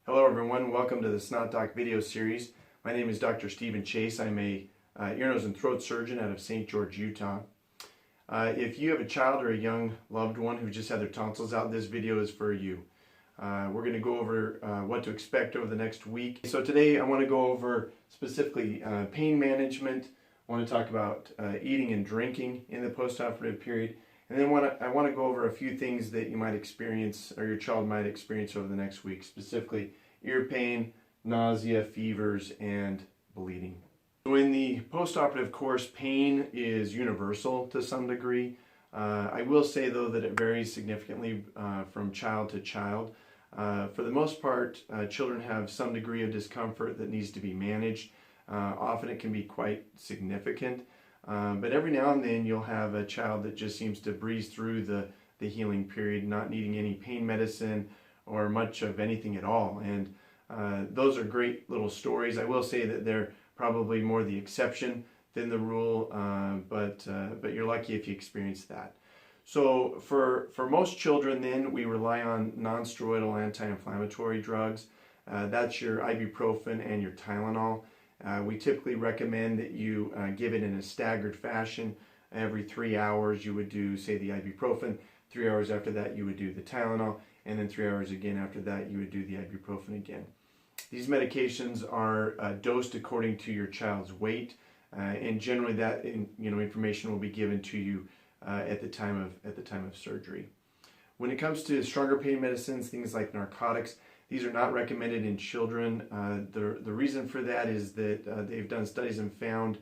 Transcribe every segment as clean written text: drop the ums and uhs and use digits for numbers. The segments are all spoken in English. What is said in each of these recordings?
Hello everyone, welcome to the SnotDoc video series. My name is Dr. Stephen Chase. I'm a ear, nose, and throat surgeon out of St. George, Utah. If you have a child or a young loved one who just had their tonsils out, this video is for you. We're going to go over what to expect over the next week. So today I want to go over specifically pain management. I want to talk about eating and drinking in the postoperative period. And then I want to go over a few things that you might experience or your child might experience over the next week, specifically ear pain, nausea, fevers, and bleeding. So in the postoperative course, pain is universal to some degree. I will say though that it varies significantly from child to child. For the most part, children have some degree of discomfort that needs to be managed. Often it can be quite significant. But every now and then you'll have a child that just seems to breeze through the healing period, not needing any pain medicine or much of anything at all. And those are great little stories. I will say that they're probably more the exception than the rule, but you're lucky if you experience that. So for most children then, we rely on non-steroidal anti-inflammatory drugs. That's your ibuprofen and your Tylenol. We typically recommend that you give it in a staggered fashion. Every 3 hours you would do, say, the ibuprofen. 3 hours after that you would do the Tylenol. And then 3 hours again after that you would do the ibuprofen again. These medications are dosed according to your child's weight. And generally that information will be given to you at the time of surgery. When it comes to stronger pain medicines, things like narcotics, these are not recommended in children. The reason for that is that they've done studies and found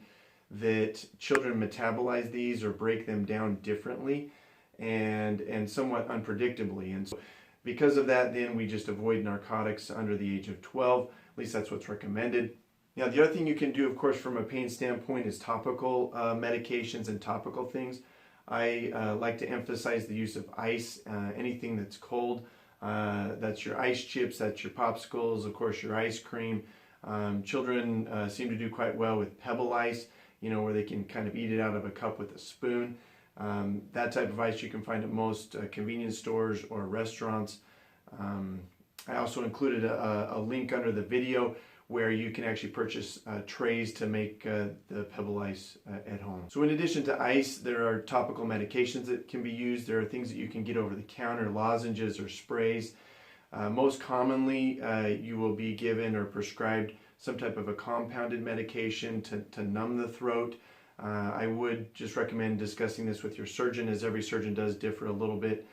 that children metabolize these or break them down differently and somewhat unpredictably. And so because of that, then we just avoid narcotics under the age of 12. At least that's what's recommended. Now, the other thing you can do, of course, from a pain standpoint is topical medications and topical things. I like to emphasize the use of ice, anything that's cold. That's your ice chips, that's your popsicles, of course your ice cream. Children seem to do quite well with pebble ice, where they can kind of eat it out of a cup with a spoon. That type of ice you can find at most convenience stores or restaurants. I also included a link under the video where you can actually purchase trays to make the pebble ice at home. So in addition to ice, there are topical medications that can be used. There are things that you can get over the counter, lozenges or sprays. Most commonly, you will be given or prescribed some type of a compounded medication to numb the throat. I would just recommend discussing this with your surgeon, as every surgeon does differ a little bit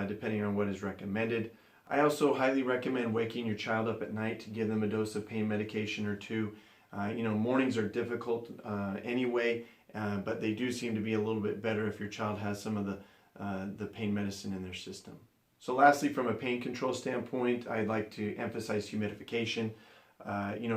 depending on what is recommended. I also highly recommend waking your child up at night to give them a dose of pain medication or two. Mornings are difficult anyway, but they do seem to be a little bit better if your child has some of the pain medicine in their system. So lastly, from a pain control standpoint, I'd like to emphasize humidification,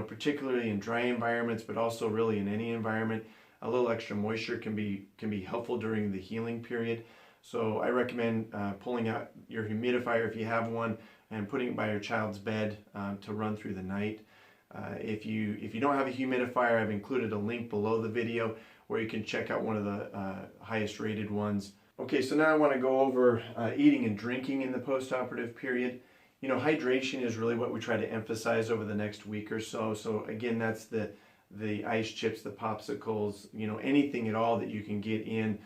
particularly in dry environments, but also really in any environment. A little extra moisture can be helpful during the healing period. So I recommend pulling out your humidifier if you have one and putting it by your child's bed to run through the night. If you don't have a humidifier, I've included a link below the video where you can check out one of the highest rated ones. Okay, so now I want to go over eating and drinking in the postoperative period. Hydration is really what we try to emphasize over the next week or so. So again, that's the ice chips, the popsicles, anything at all that you can get in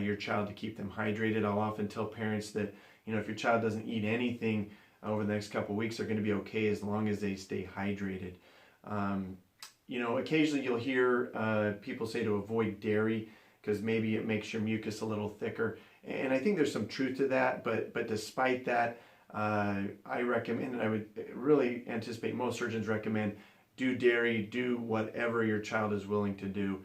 your child to keep them hydrated. I'll often tell parents that, if your child doesn't eat anything over the next couple of weeks, they're going to be okay as long as they stay hydrated. Occasionally you'll hear people say to avoid dairy because maybe it makes your mucus a little thicker. And I think there's some truth to that, but despite that, I recommend, and I would really anticipate most surgeons recommend, do dairy, do whatever your child is willing to do.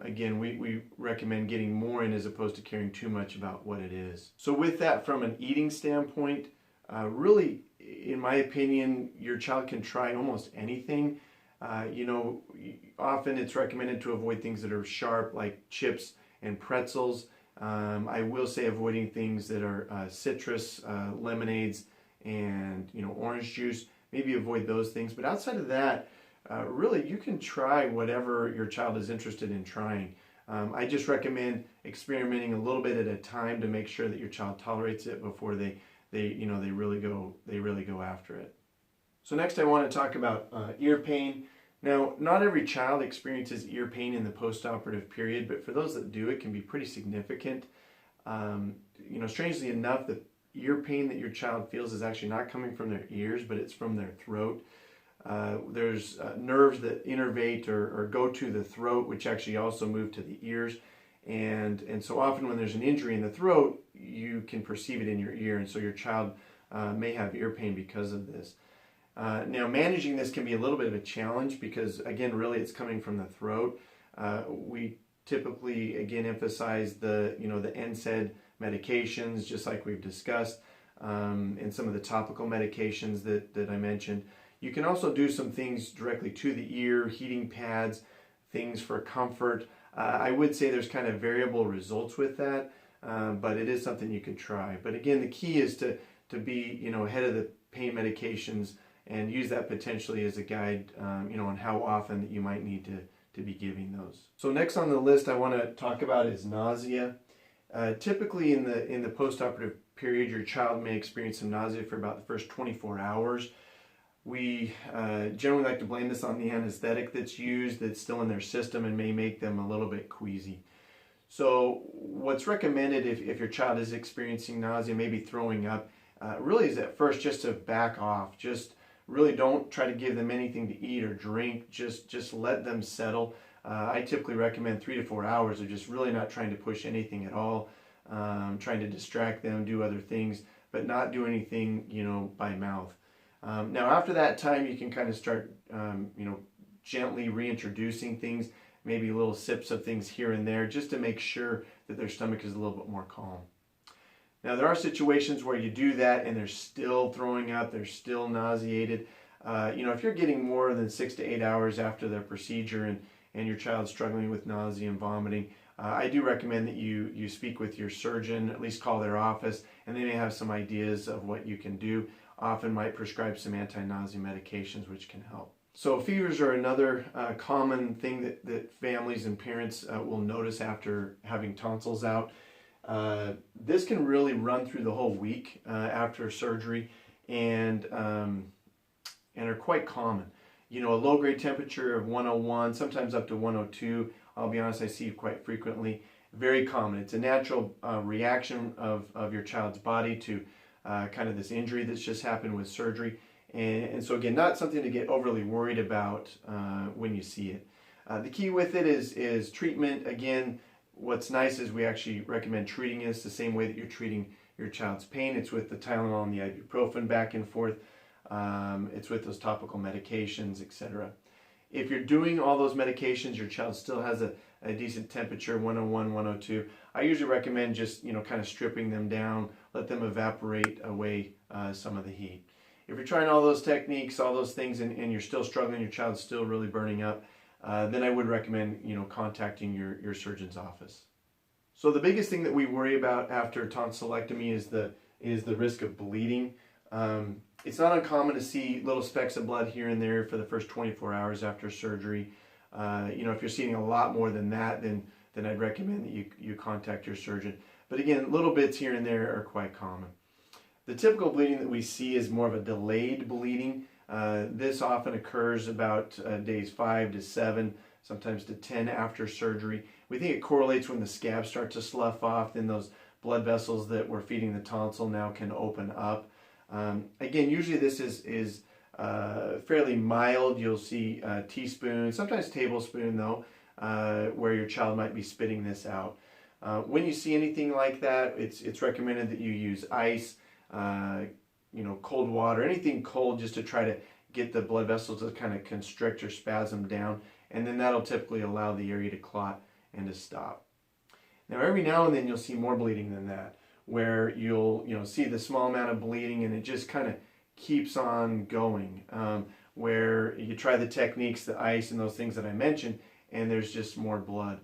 Again, we recommend getting more in as opposed to caring too much about what it is. So with that, from an eating standpoint, really, in my opinion, your child can try almost anything. Often it's recommended to avoid things that are sharp, like chips and pretzels. I will say avoiding things that are citrus, lemonades, and orange juice. Maybe avoid those things. But outside of that, really, you can try whatever your child is interested in trying. I just recommend experimenting a little bit at a time to make sure that your child tolerates it before they really go after it. So next I want to talk about ear pain. Now, not every child experiences ear pain in the postoperative period, but for those that do, it can be pretty significant. Strangely enough, the ear pain that your child feels is actually not coming from their ears, but it's from their throat. There's nerves that innervate or go to the throat, which actually also move to the ears. And so often when there's an injury in the throat, you can perceive it in your ear, and so your child may have ear pain because of this. Now, managing this can be a little bit of a challenge because, again, really it's coming from the throat. We typically, again, emphasize the NSAID medications, just like we've discussed, and some of the topical medications that I mentioned. You can also do some things directly to the ear, heating pads, things for comfort. I would say there's kind of variable results with that, but it is something you can try. But again, the key is to be ahead of the pain medications and use that potentially as a guide on how often that you might need to be giving those. So next on the list I want to talk about is nausea. Typically in the postoperative period, your child may experience some nausea for about the first 24 hours. We generally like to blame this on the anesthetic that's used, that's still in their system and may make them a little bit queasy. So what's recommended if your child is experiencing nausea, maybe throwing up, really is at first just to back off. Just really don't try to give them anything to eat or drink. Just let them settle. I typically recommend 3 to 4 hours of just really not trying to push anything at all, trying to distract them, do other things, but not do anything, by mouth. Now after that time, you can kind of start, gently reintroducing things, maybe little sips of things here and there, just to make sure that their stomach is a little bit more calm. Now there are situations where you do that and they're still throwing up, they're still nauseated. If you're getting more than 6 to 8 hours after their procedure and your child's struggling with nausea and vomiting, I do recommend that you speak with your surgeon, at least call their office, and they may have some ideas of what you can do. Often might prescribe some anti-nausea medications which can help. So fevers are another common thing that families and parents will notice after having tonsils out. This can really run through the whole week after surgery and are quite common. A low-grade temperature of 101, sometimes up to 102, I'll be honest, I see quite frequently. Very common. It's a natural reaction of your child's body to kind of this injury that's just happened with surgery. And so again, not something to get overly worried about when you see it. The key with it is treatment. Again, what's nice is we actually recommend treating this the same way that you're treating your child's pain. It's with the Tylenol and the ibuprofen back and forth. It's with those topical medications, etc. If you're doing all those medications, your child still has a decent temperature, 101, 102, I usually recommend just, kind of stripping them down, let them evaporate away some of the heat. If you're trying all those techniques, all those things, and you're still struggling, your child's still really burning up, then I would recommend, contacting your surgeon's office. So the biggest thing that we worry about after tonsillectomy is the risk of bleeding. It's not uncommon to see little specks of blood here and there for the first 24 hours after surgery. If you're seeing a lot more than that, then I'd recommend that you contact your surgeon. But again, little bits here and there are quite common. The typical bleeding that we see is more of a delayed bleeding. This often occurs about days 5 to 7, sometimes to 10 after surgery. We think it correlates when the scabs start to slough off, then those blood vessels that were feeding the tonsil now can open up. Again, usually this is fairly mild. You'll see a teaspoon, sometimes tablespoon though, where your child might be spitting this out. When you see anything like that, it's recommended that you use ice, cold water, anything cold, just to try to get the blood vessels to kind of constrict or spasm down, and then that'll typically allow the area to clot and to stop. Now every now and then you'll see more bleeding than that, where you'll see the small amount of bleeding and it just kind of keeps on going, where you try the techniques, the ice and those things that I mentioned, and there's just more blood.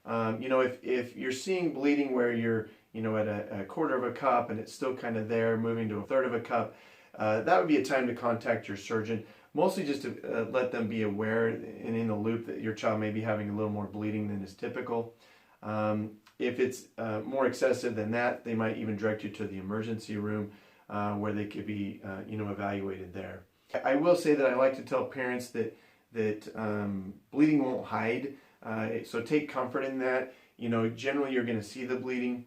If you're seeing bleeding where you're at a quarter of a cup and it's still kind of there, moving to a third of a cup, that would be a time to contact your surgeon, mostly just to let them be aware and in the loop that your child may be having a little more bleeding than is typical. If it's more excessive than that, they might even direct you to the emergency room where they could be evaluated there. I will say that I like to tell parents that bleeding won't hide, so take comfort in that. You know, generally you're going to see the bleeding.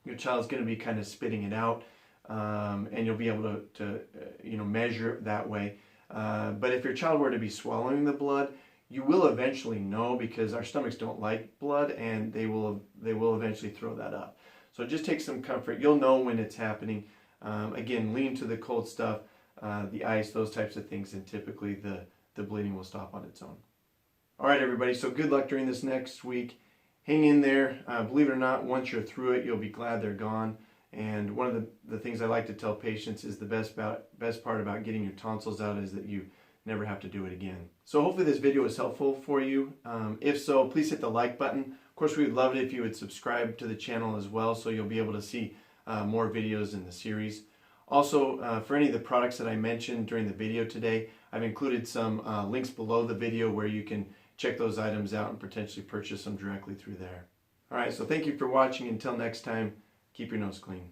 Your child's going to be kind of spitting it out, and you'll be able to measure it that way. But if your child were to be swallowing the blood, you will eventually know, because our stomachs don't like blood, and they will eventually throw that up. So just take some comfort. You'll know when it's happening. Again, lean to the cold stuff, the ice, those types of things, and typically the bleeding will stop on its own. All right, everybody, so good luck during this next week. Hang in there. Believe it or not, once you're through it, you'll be glad they're gone. And one of the things I like to tell patients is the best part about getting your tonsils out is that you never have to do it again. So hopefully this video was helpful for you. If so, please hit the like button. Of course, we would love it if you would subscribe to the channel as well, so you'll be able to see more videos in the series. Also, for any of the products that I mentioned during the video today, I've included some links below the video where you can check those items out and potentially purchase them directly through there. All right, so thank you for watching. Until next time, keep your nose clean.